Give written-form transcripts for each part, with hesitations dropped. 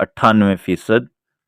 98%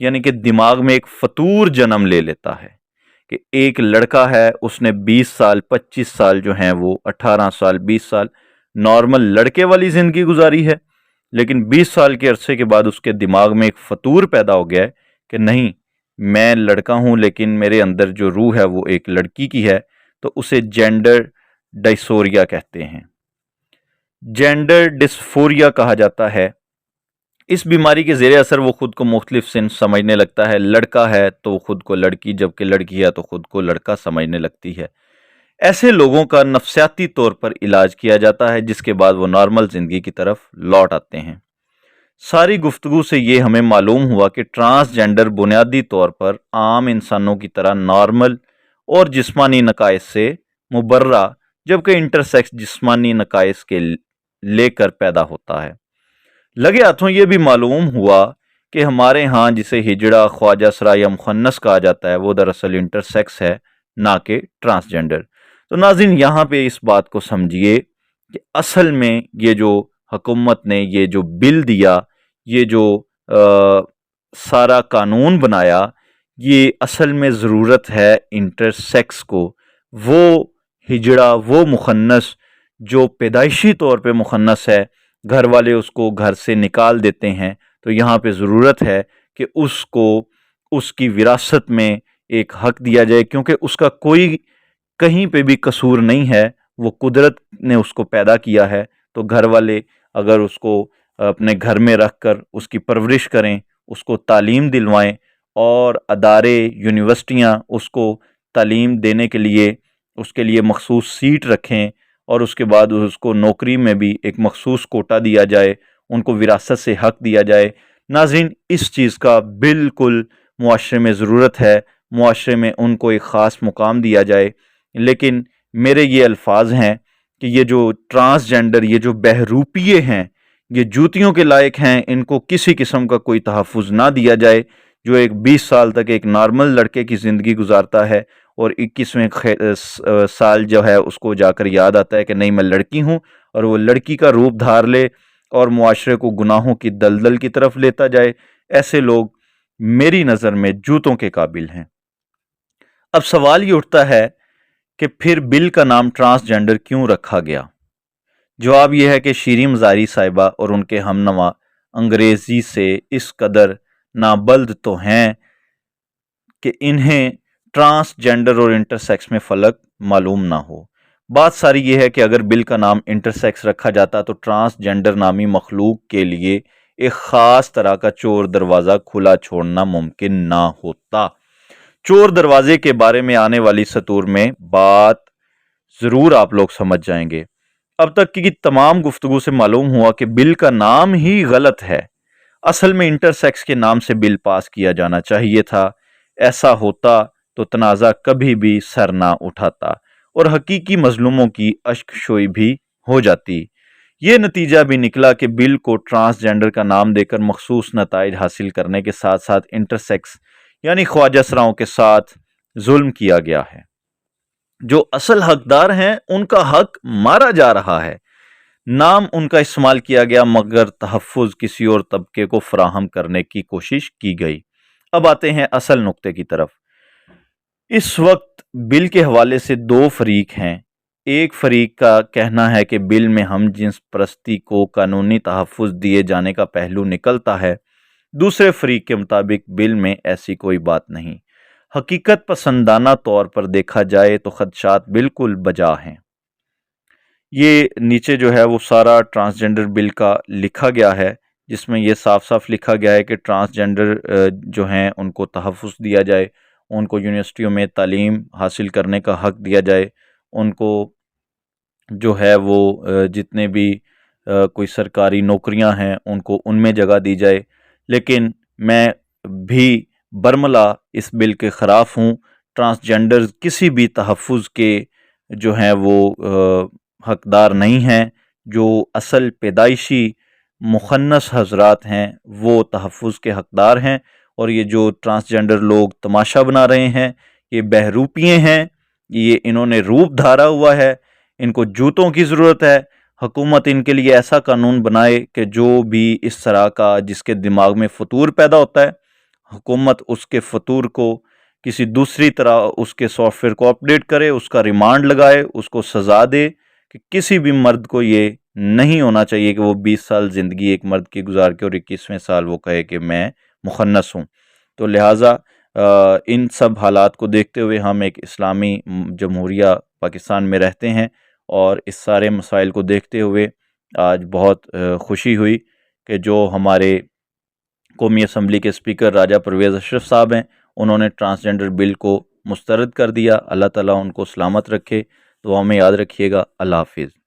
یعنی کہ دماغ میں ایک فطور جنم لے لیتا ہے کہ ایک لڑکا ہے، اس نے 20 سال 25 سال جو ہیں وہ 18 سال 20 سال نارمل لڑکے والی زندگی گزاری ہے، لیکن 20 سال کے عرصے کے بعد اس کے دماغ میں ایک فطور پیدا ہو گیا ہے کہ نہیں، میں لڑکا ہوں لیکن میرے اندر جو روح ہے وہ ایک لڑکی کی ہے، تو اسے جینڈر ڈائسوریا کہتے ہیں، جینڈر ڈسفوریا کہا جاتا ہے۔ اس بیماری کے زیر اثر وہ خود کو مختلف صنف سمجھنے لگتا ہے، لڑکا ہے تو خود کو لڑکی، جبکہ لڑکی ہے تو خود کو لڑکا سمجھنے لگتی ہے۔ ایسے لوگوں کا نفسیاتی طور پر علاج کیا جاتا ہے، جس کے بعد وہ نارمل زندگی کی طرف لوٹ آتے ہیں۔ ساری گفتگو سے یہ ہمیں معلوم ہوا کہ ٹرانسجینڈر بنیادی طور پر عام انسانوں کی طرح نارمل اور جسمانی نقائص سے مبرہ، جبکہ انٹرسیکس جسمانی نقائص کے لے کر پیدا ہوتا ہے۔ لگے ہاتھوں یہ بھی معلوم ہوا کہ ہمارے ہاں جسے ہجڑا، خواجہ سرا یا مخنث کہا جاتا ہے، وہ دراصل انٹرسیکس ہے، نہ کہ ٹرانسجینڈر۔ تو ناظرین، یہاں پہ اس بات کو سمجھیے کہ اصل میں یہ جو حکومت نے یہ جو بل دیا، یہ جو سارا قانون بنایا، یہ اصل میں ضرورت ہے انٹرسیکس کو، وہ ہجڑا، وہ مخنث جو پیدائشی طور پہ مخنث ہے، گھر والے اس کو گھر سے نکال دیتے ہیں، تو یہاں پہ ضرورت ہے کہ اس کو اس کی وراثت میں ایک حق دیا جائے، کیونکہ اس کا کوئی کہیں پہ بھی قصور نہیں ہے، وہ قدرت نے اس کو پیدا کیا ہے۔ تو گھر والے اگر اس کو اپنے گھر میں رکھ کر اس کی پرورش کریں، اس کو تعلیم دلوائیں، اور ادارے، یونیورسٹیاں اس کو تعلیم دینے کے لیے اس کے لیے مخصوص سیٹ رکھیں، اور اس کے بعد اس کو نوکری میں بھی ایک مخصوص کوٹا دیا جائے، ان کو وراثت سے حق دیا جائے۔ ناظرین، اس چیز کا بالکل معاشرے میں ضرورت ہے، معاشرے میں ان کو ایک خاص مقام دیا جائے۔ لیکن میرے یہ الفاظ ہیں کہ یہ جو ٹرانسجینڈر، یہ جو بہروپیے ہیں، یہ جوتیوں کے لائق ہیں، ان کو کسی قسم کا کوئی تحفظ نہ دیا جائے۔ جو ایک 20 سال تک ایک نارمل لڑکے کی زندگی گزارتا ہے، اور 21ویں سال جو ہے اس کو جا کر یاد آتا ہے کہ نہیں، میں لڑکی ہوں، اور وہ لڑکی کا روپ دھار لے اور معاشرے کو گناہوں کی دلدل کی طرف لیتا جائے، ایسے لوگ میری نظر میں جوتوں کے قابل ہیں۔ اب سوال یہ اٹھتا ہے کہ پھر بل کا نام ٹرانسجینڈر کیوں رکھا گیا؟ جواب یہ ہے کہ شیریں مزاری صاحبہ اور ان کے ہم نوا انگریزی سے اس قدر نابلد تو ہیں کہ انہیں ٹرانسجینڈر اور انٹرسیکس میں فرق معلوم نہ ہو۔ بات ساری یہ ہے کہ اگر بل کا نام انٹرسیکس رکھا جاتا تو ٹرانسجینڈر نامی مخلوق کے لیے ایک خاص طرح کا چور دروازہ کھلا چھوڑنا ممکن نہ ہوتا۔ چور دروازے کے بارے میں آنے والی سطور میں بات ضرور آپ لوگ سمجھ جائیں گے۔ اب تک کی تمام گفتگو سے معلوم ہوا کہ بل کا نام ہی غلط ہے۔ اصل میں انٹرسیکس کے نام سے بل پاس کیا جانا چاہیے تھا۔ ایسا ہوتا تو تنازع کبھی بھی سر نہ اٹھاتا اور حقیقی مظلوموں کی اشک شوئی بھی ہو جاتی۔ یہ نتیجہ بھی نکلا کہ بل کو ٹرانسجینڈر کا نام دے کر مخصوص نتائج حاصل کرنے کے ساتھ ساتھ انٹرسیکس یعنی خواجہ سراؤں کے ساتھ ظلم کیا گیا ہے۔ جو اصل حقدار ہیں ان کا حق مارا جا رہا ہے۔ نام ان کا استعمال کیا گیا، مگر تحفظ کسی اور طبقے کو فراہم کرنے کی کوشش کی گئی۔ اب آتے ہیں اصل نقطے کی طرف۔ اس وقت بل کے حوالے سے دو فریق ہیں۔ ایک فریق کا کہنا ہے کہ بل میں ہم جنس پرستی کو قانونی تحفظ دیے جانے کا پہلو نکلتا ہے۔ دوسرے فریق کے مطابق بل میں ایسی کوئی بات نہیں۔ حقیقت پسندانہ طور پر دیکھا جائے تو خدشات بالکل بجا ہیں۔ یہ نیچے جو ہے وہ سارا ٹرانسجینڈر بل کا لکھا گیا ہے، جس میں یہ صاف صاف لکھا گیا ہے کہ ٹرانسجینڈر جو ہیں ان کو تحفظ دیا جائے، ان کو یونیورسٹیوں میں تعلیم حاصل کرنے کا حق دیا جائے، ان کو جو ہے وہ جتنے بھی کوئی سرکاری نوکریاں ہیں ان کو ان میں جگہ دی جائے۔ لیکن میں بھی برملا اس بل کے خلاف ہوں۔ ٹرانسجینڈر کسی بھی تحفظ کے جو ہیں وہ حقدار نہیں ہیں۔ جو اصل پیدائشی مخنث حضرات ہیں وہ تحفظ کے حقدار ہیں، اور یہ جو ٹرانسجینڈر لوگ تماشا بنا رہے ہیں، یہ بہروپیے ہیں، یہ انہوں نے روپ دھارا ہوا ہے، ان کو جوتوں کی ضرورت ہے۔ حکومت ان کے لیے ایسا قانون بنائے کہ جو بھی اس طرح کا جس کے دماغ میں فطور پیدا ہوتا ہے، حکومت اس کے فطور کو کسی دوسری طرح اس کے سافٹ ویئر کو اپڈیٹ کرے، اس کا ریمانڈ لگائے، اس کو سزا دے کہ کسی بھی مرد کو یہ نہیں ہونا چاہیے کہ وہ 20 سال زندگی ایک مرد کی گزار کے اور 21ویں سال وہ کہے کہ میں مخنث ہوں۔ تو لہٰذا ان سب حالات کو دیکھتے ہوئے ہم ایک اسلامی جمہوریہ پاکستان میں رہتے ہیں، اور اس سارے مسائل کو دیکھتے ہوئے آج بہت خوشی ہوئی کہ جو ہمارے قومی اسمبلی کے اسپیکر راجہ پرویز اشرف صاحب ہیں، انہوں نے ٹرانسجنڈر بل کو مسترد کر دیا۔ اللہ تعالیٰ ان کو سلامت رکھے، دعا میں یاد رکھیے گا۔ اللہ حافظ۔